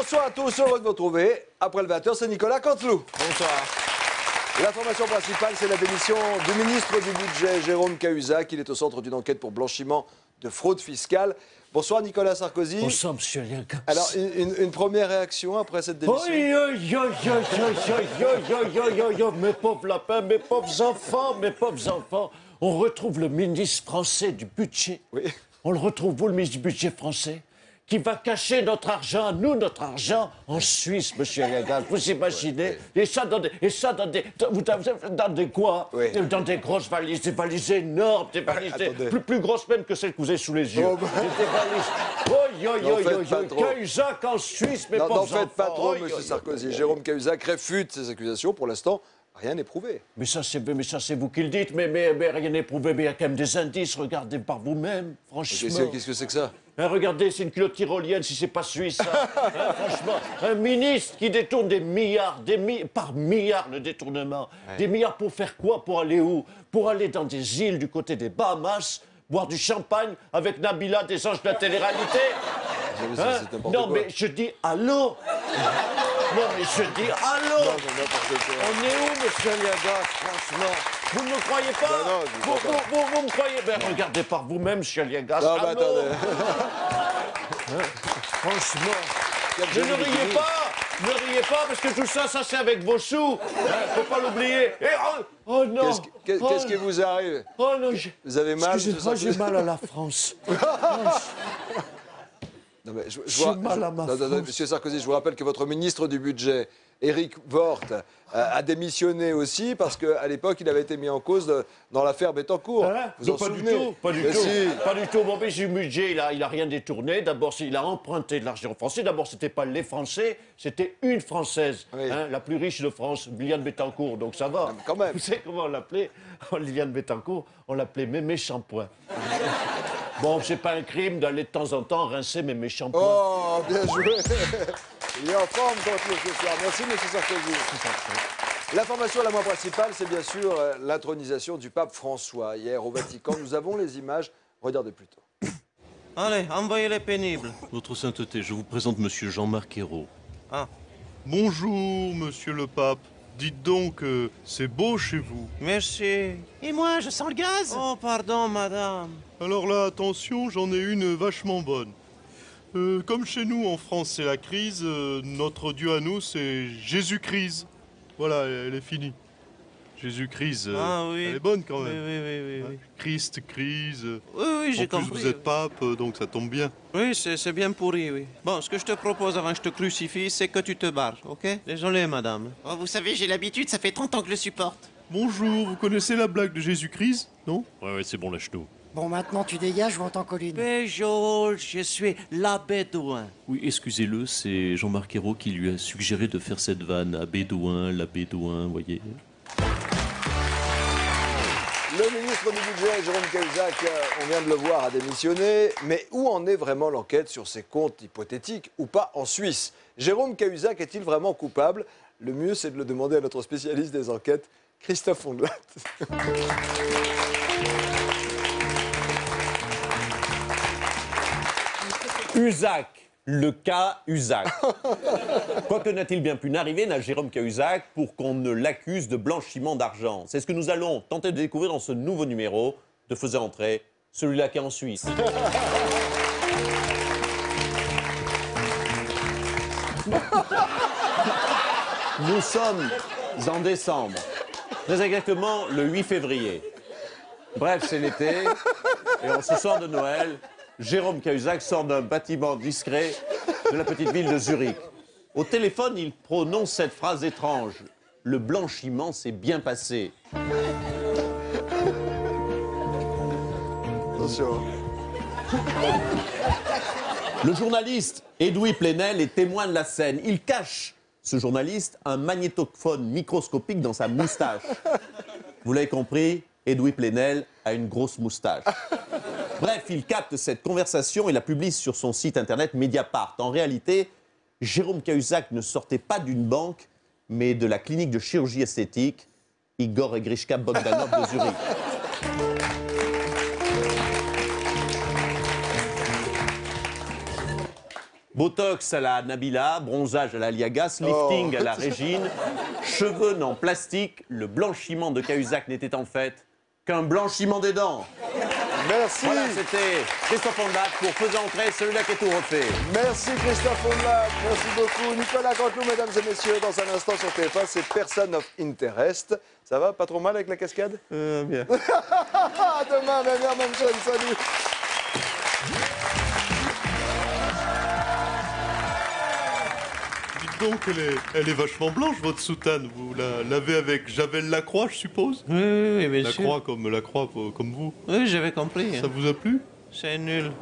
Bonsoir à tous, heureux de vous retrouver. Après le 20h, c'est Nicolas Canteloup. Bonsoir. L'information principale, c'est la démission du ministre du Budget, Jérôme Cahuzac. Il est au centre d'une enquête pour blanchiment de fraude fiscale. Bonsoir Nicolas Sarkozy. Bonsoir Monsieur Liagas. Alors, une première réaction après cette démission? Mes pauvres lapins, mes pauvres enfants. On retrouve le ministre français du budget. Oui. On le retrouve, vous, le ministre du budget français, qui va cacher notre argent, notre argent, en Suisse, Monsieur Liagas. Vous imaginez? Oui. Et ça dans des quoi? Oui. Dans des grosses valises, des valises énormes, des valises plus grosses même que celles que vous avez sous les yeux. Oh, bah. Des valises. Cahuzac en Suisse, mes pauvres enfants. N'en faites pas trop, Monsieur Sarkozy. Jérôme Cahuzac réfute ces accusations. Pour l'instant, rien n'est prouvé. Mais ça, c'est vous qui le dites. Mais rien n'est prouvé. Mais il y a quand même des indices. Regardez par vous-même, franchement. Qu'est-ce que c'est que ça? Hein, regardez, c'est une culotte tyrolienne, si c'est pas suisse, ça. Hein, franchement, un ministre qui détourne des milliards, par milliards de détournements. Ouais. Des milliards pour faire quoi? Pour aller où? Pour aller dans des îles du côté des Bahamas, boire du champagne avec Nabila des anges de la télé-réalité. Hein? Non, mais je dis allô. Non, mais je dis allô. Non, on est où, Monsieur Liagas, franchement? Vous ne me croyez pas? Vous me croyez? Ben, regardez par vous-même, Monsieur Liagas. Non, mais attendez. Franchement. Ne riez pas, parce que tout ça, c'est avec vos sous. Faut pas l'oublier. Oh non. Qu'est-ce qui vous arrive? Oh non, vous avez mal? Excusez-moi, j'ai mal à la France. Non, mais j'ai mal à ma France. Monsieur Sarkozy, je vous rappelle que votre ministre du Budget, Éric Woerth, a démissionné aussi parce qu'à l'époque, il avait été mis en cause dans l'affaire Bettencourt. Hein? Vous en souvenez? Pas du tout. Si. Pas du tout. Mon ministre du Budget, il a rien détourné. D'abord, il a emprunté de l'argent français. D'abord, c'était pas les Français, c'était une Française, oui. Hein, la plus riche de France, Liliane Bettencourt. Donc ça va. Quand même. Vous savez comment on l'appelait? Liliane Bettencourt, on l'appelait Mémé Shampoing. Bon, c'est pas un crime d'aller de temps en temps rincer Mémé Shampoing. Oh, bien joué. Il est en forme, Canteloup, ce soir. Merci, monsieur Sarkozy. L'information la moins principale, c'est bien sûr l'intronisation du pape François. Hier, au Vatican, nous avons les images. Regardez plutôt. Allez, envoyez-les pénibles. Votre sainteté, je vous présente monsieur Jean-Marc Ayrault. Ah, Bonjour, monsieur le pape. Dites donc, c'est beau chez vous. merci. Et moi, je sens le gaz. Oh, pardon, madame. Alors là, attention, j'en ai une vachement bonne. Comme chez nous, en France, c'est la crise, notre Dieu à nous, c'est Jésus-Christ. Voilà, elle est finie. Jésus-Christ, Ah oui. elle est bonne quand Oui, même. oui. Christ, crise. Oui, j'ai En plus, compris. vous êtes pape, donc ça tombe bien. Oui, c'est bien pourri, oui. Bon, ce que je te propose avant que je te crucifie, c'est que tu te barres, ok? Désolé, madame. Oh, vous savez, j'ai l'habitude, ça fait 30 ans que je le supporte. Bonjour, vous connaissez la blague de Jésus-Christ, non? Ouais, c'est bon, lâche-nous. Bon, maintenant tu dégages ou en tant qu'Oline. Béjol, je suis la Bédouin. Oui, excusez-le, c'est Jean-Marc Ayrault qui lui a suggéré de faire cette vanne à Bédouin, la Bédouin, voyez. Le ministre du Budget, Jérôme Cahuzac, on vient de le voir, a démissionné. Mais où en est vraiment l'enquête sur ces comptes hypothétiques ou pas en Suisse? Jérôme Cahuzac est-il vraiment coupable? Le mieux, c'est de le demander à notre spécialiste des enquêtes, Christophe Ondelat. Huzac, le cas Huzac. Quoique n'a-t-il bien pu n'arriver n'a Jérôme Cahuzac pour qu'on ne l'accuse de blanchiment d'argent. C'est ce que nous allons tenter de découvrir dans ce nouveau numéro de Faisez entrer, celui-là qui est en Suisse. Nous sommes en décembre, très exactement le 8 février. Bref, c'est l'été, et en ce soir de Noël, Jérôme Cahuzac sort d'un bâtiment discret de la petite ville de Zurich. Au téléphone, il prononce cette phrase étrange. Le blanchiment s'est bien passé. Attention. Le journaliste Edoui Plenel est témoin de la scène. Il cache, ce journaliste, un magnétophone microscopique dans sa moustache. Vous l'avez compris, Edoui Plenel a une grosse moustache. Bref, il capte cette conversation et la publie sur son site internet Mediapart. En réalité, Jérôme Cahuzac ne sortait pas d'une banque, mais de la clinique de chirurgie esthétique Igor et Grishka Bogdanov de Zurich. Botox à la Nabila, bronzage à la Liagas, lifting à la Régine, cheveux en plastique, le blanchiment de Cahuzac n'était en fait qu'un blanchiment des dents. Merci. Voilà, c'était Christophe Ondelat pour Faisant entrer celui-là qui est tout refait. Merci Christophe Ondelat, merci beaucoup. Nicolas Canteloup, mesdames et messieurs, dans un instant sur TF1, c'est Person of Interest. Ça va, pas trop mal avec la cascade? Bien. À demain, même heure, même chaîne, salut. Dites donc, elle est vachement blanche, votre soutane. Vous la lavez avec Javel Lacroix, je suppose? Oui, bien La sûr. croix comme vous. Oui, j'avais compris. Ça vous a plu? C'est nul.